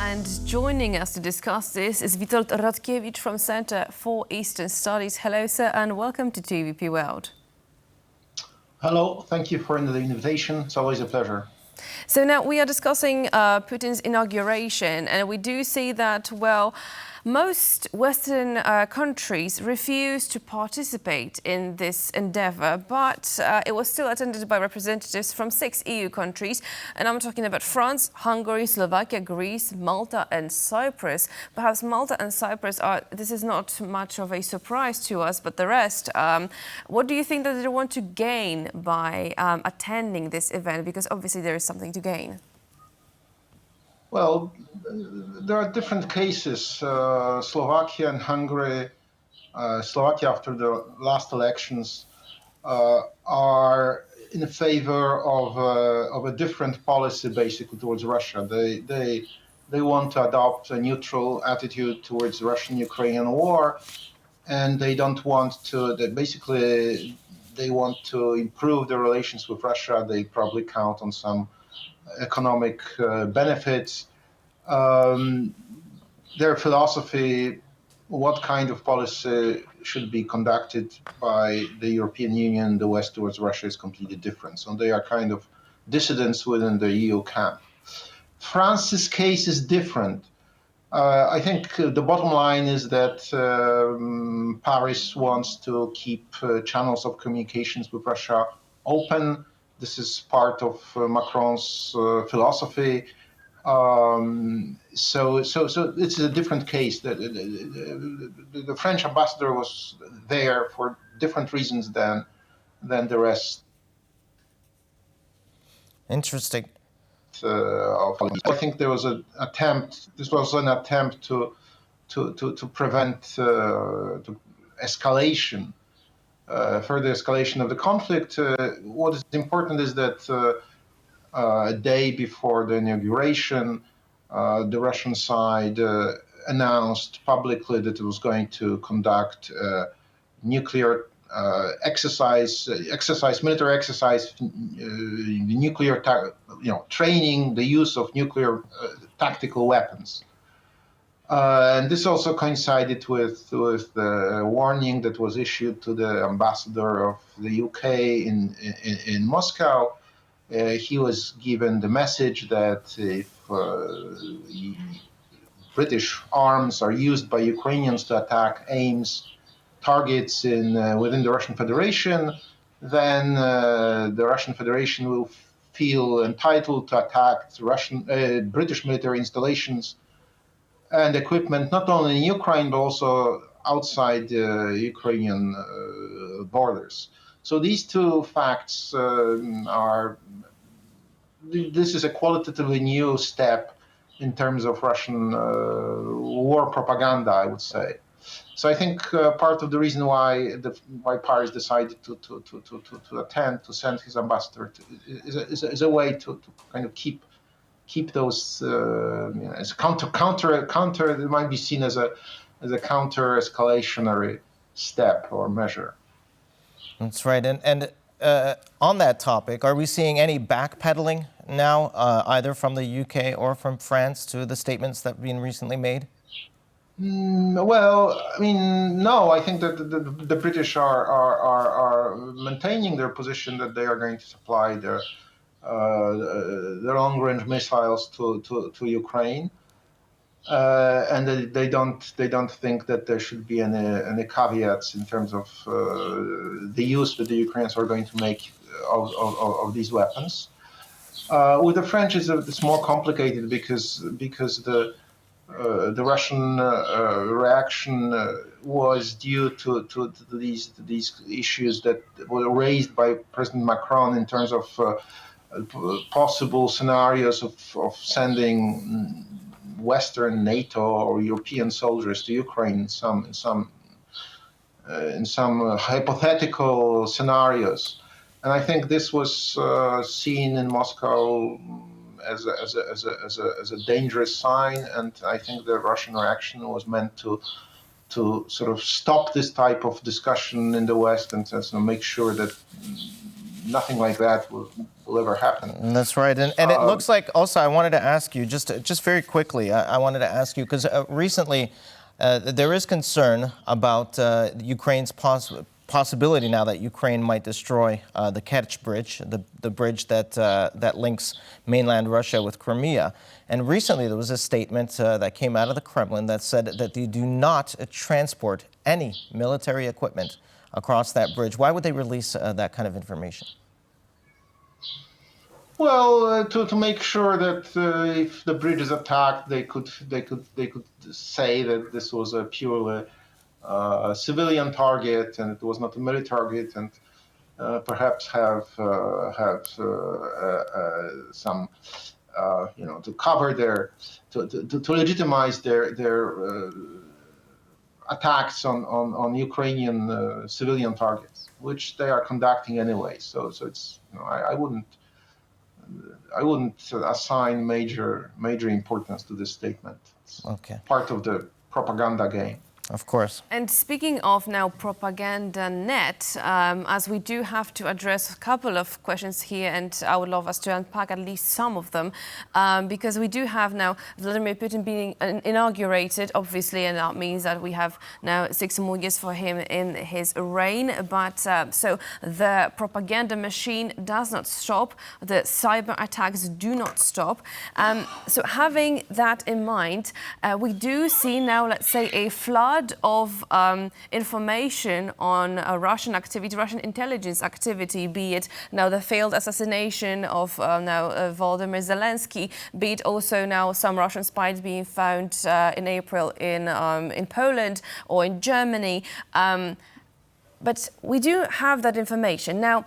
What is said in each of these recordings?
And joining us to discuss this is Witold Rodkiewicz from Center for Eastern Studies. Hello, sir, and welcome to TVP World. Hello, thank you for the invitation. It's always a pleasure. So now we are discussing Putin's inauguration, and we do see that, well, most Western countries refused to participate in this endeavor, but it was still attended by representatives from 6 EU countries. And I'm talking about France, Hungary, Slovakia, Greece, Malta and Cyprus. Perhaps Malta and Cyprus this is not much of a surprise to us, but the rest, what do you think that they want to gain by attending this event? Because obviously there is something to gain. Well, there are different cases. Slovakia and Hungary, Slovakia after the last elections, are in favor of a different policy basically towards Russia. They want to adopt a neutral attitude towards the Russian-Ukrainian war, and they don't want to. They want to improve their relations with Russia. They probably count on some economic benefits. Their philosophy, what kind of policy should be conducted by the European Union, the West towards Russia, is completely different. So they are kind of dissidents within the EU camp. France's case is different. I think the bottom line is that Paris wants to keep channels of communications with Russia open. This is part of Macron's philosophy. So it's a different case. The French ambassador was there for different reasons than the rest. Interesting. I think there was an attempt. This was an attempt to prevent escalation. Further escalation of the conflict. What is important is that a day before the inauguration, the Russian side announced publicly that it was going to conduct nuclear military exercise, nuclear training, the use of nuclear tactical weapons. And this also coincided with the warning that was issued to the ambassador of the UK in Moscow. He was given the message that if British arms are used by Ukrainians to attack targets within the Russian Federation, then the Russian Federation will feel entitled to attack British military installations and equipment, not only in Ukraine, but also outside Ukrainian borders. So these two facts this is a qualitatively new step in terms of Russian war propaganda, I would say. So I think part of the reason why Paris decided to attend, to send his ambassador, is a way to kind of keep those as counter. It might be seen as a counter-escalationary step or measure. That's right. And on that topic, are we seeing any backpedaling now, either from the UK or from France, to the statements that have been recently made? Well, I mean, no. I think that the British are maintaining their position that they are going to supply their long-range missiles to Ukraine, and they don't think that there should be any caveats in terms of the use that the Ukrainians are going to make of these weapons. With the French, it's more complicated because the Russian reaction was due to these issues that were raised by President Macron in terms of possible scenarios of sending Western, NATO, or European soldiers to Ukraine in some hypothetical scenarios, and I think this was seen in Moscow as a dangerous sign, and I think the Russian reaction was meant to sort of stop this type of discussion in the West and make sure that nothing like that will ever happen. That's right. And it looks like also I wanted to ask you, just very quickly, I wanted to ask you, because recently there is concern about Ukraine's possibility now that Ukraine might destroy the Katch Bridge, the bridge that links mainland Russia with Crimea. And recently there was a statement that came out of the Kremlin that said that they do not transport any military equipment across that bridge. Why would they release that kind of information? Well, to make sure that if the bridge is attacked, they could say that this was a purely civilian target and it was not a military target, and perhaps have some to cover their to legitimize their attacks on Ukrainian civilian targets, which they are conducting anyway. So it's I wouldn't assign major importance to this statement. It's part of the propaganda game. Of course. And speaking of now propaganda net, as we do have to address a couple of questions here, and I would love us to unpack at least some of them, because we do have now Vladimir Putin being inaugurated, obviously, and that means that we have now 6 more years for him in his reign. But so the propaganda machine does not stop. The cyber attacks do not stop. So having that in mind, we do see now, let's say, a flood of information on Russian activity, Russian intelligence activity, be it now the failed assassination of Volodymyr Zelensky, be it also now some Russian spies being found in April in Poland or in Germany. But we do have that information. Now,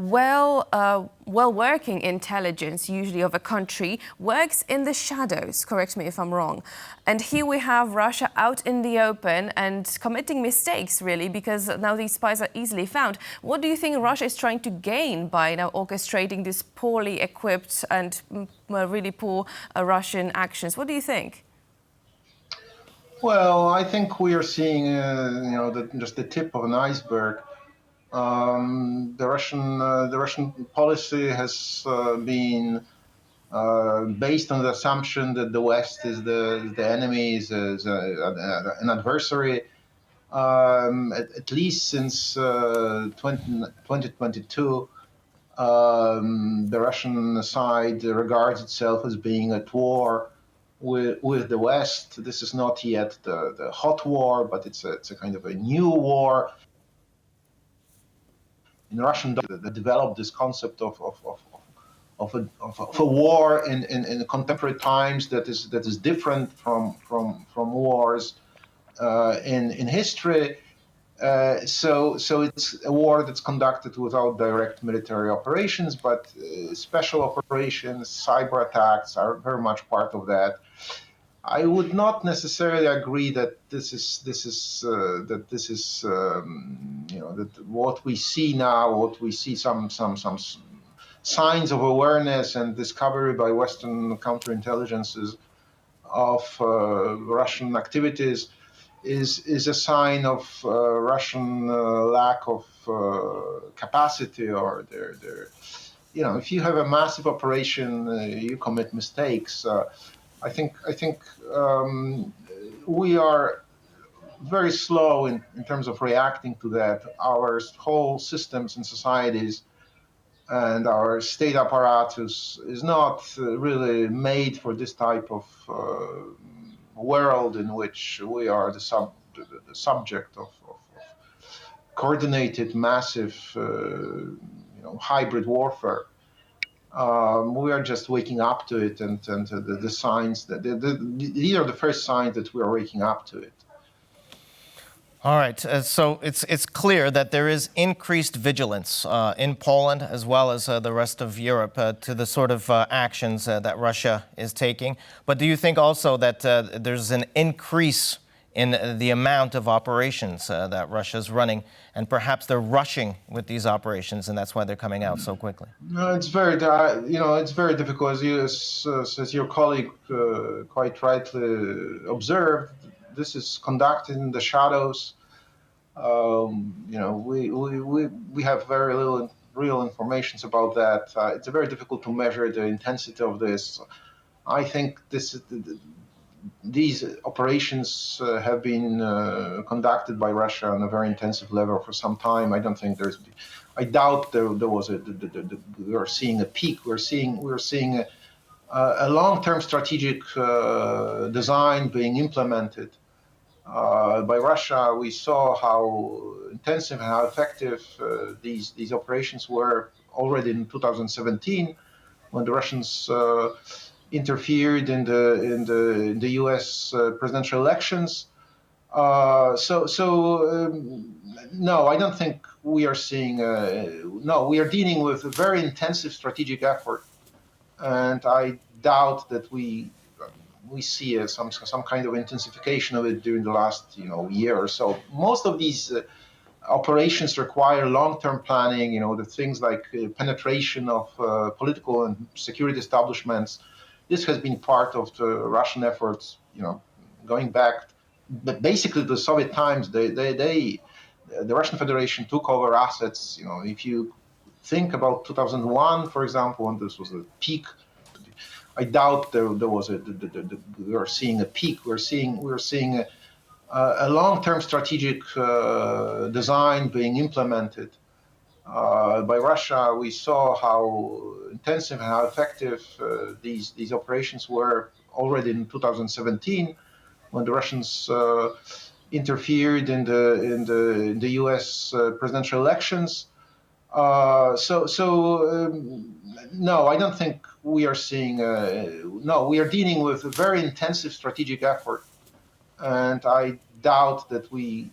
well-working intelligence, usually of a country, works in the shadows, correct me if I'm wrong. And here we have Russia out in the open and committing mistakes, really, because now these spies are easily found. What do you think Russia is trying to gain by now orchestrating these poorly equipped and really poor Russian actions? What do you think? Well, I think we are seeing, just the tip of an iceberg. The Russian policy has been based on the assumption that the West is the enemy, is an adversary. At least since 2022, the Russian side regards itself as being at war with the West. This is not yet the hot war, but it's a kind of a new war. In Russian, they developed this concept of a war in contemporary times that is different from wars in history. So it's a war that's conducted without direct military operations, but special operations, cyber attacks are very much part of that. I would not necessarily agree that that what we see now, what we see some signs of awareness and discovery by Western counterintelligences of Russian activities is a sign of Russian lack of capacity, or their if you have a massive operation, you commit mistakes. I think we are very slow in terms of reacting to that. Our whole systems and societies and our state apparatus is not really made for this type of world in which we are the subject of coordinated, massive, hybrid warfare. We are just waking up to it, and the signs that these are the first signs that we are waking up to it. All right, so it's clear that there is increased vigilance in Poland as well as the rest of Europe to the sort of actions that Russia is taking. But do you think also that there's an increase in the amount of operations that Russia's running, and perhaps they're rushing with these operations, and that's why they're coming out so quickly? No, it's very difficult, as your colleague quite rightly observed. This is conducted in the shadows. We have very little real information about that. It's very difficult to measure the intensity of this. I think these operations have been conducted by Russia on a very intensive level for some time. I don't think I doubt there was we are seeing a peak. We're seeing a long-term strategic design being implemented by Russia. We saw how intensive and how effective these operations were already in 2017, when the Russians interfered in the U.S. Presidential elections. No, I don't think we are seeing. No, we are dealing with a very intensive strategic effort, and I doubt that we see some kind of intensification of it during the last year or so. Most of these operations require long-term planning. The things like penetration of political and security establishments. This has been part of the Russian efforts, going back, but basically the Soviet times. The Russian Federation took over assets. If you think about 2001, for example, when this was a peak, I doubt there was we are seeing a peak. We're seeing a long-term strategic design being implemented by Russia. We saw how intensive and how effective these operations were already in 2017, when the Russians interfered in the U.S. Presidential elections. No, I don't think we are seeing. No, we are dealing with a very intensive strategic effort, and I doubt that we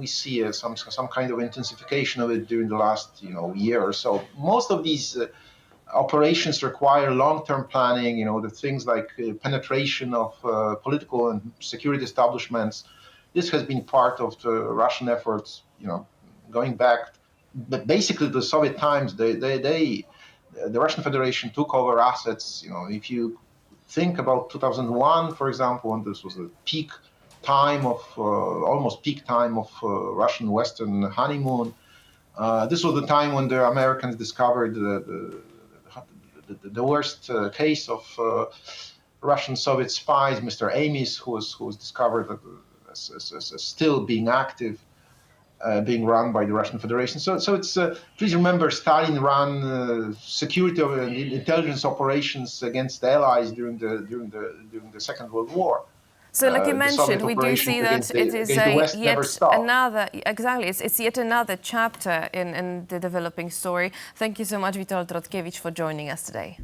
see some kind of intensification of it during the last year or so. Most of these operations require long-term planning. The things like penetration of political and security establishments. This has been part of the Russian efforts, going back, but basically the Soviet times. The Russian Federation took over assets. If you think about 2001, for example, when this was a peak time of almost peak time of Russian Western honeymoon. This was the time when the Americans discovered the worst case of Russian Soviet spies, Mr. Amis, who was discovered as still being active, being run by the Russian Federation. So it's please remember, Stalin ran security and intelligence operations against the Allies during the Second World War. So, like you mentioned, we do see that it is yet another, exactly, it's yet another chapter in the developing story. Thank you so much, Witold Rodkiewicz, for joining us today.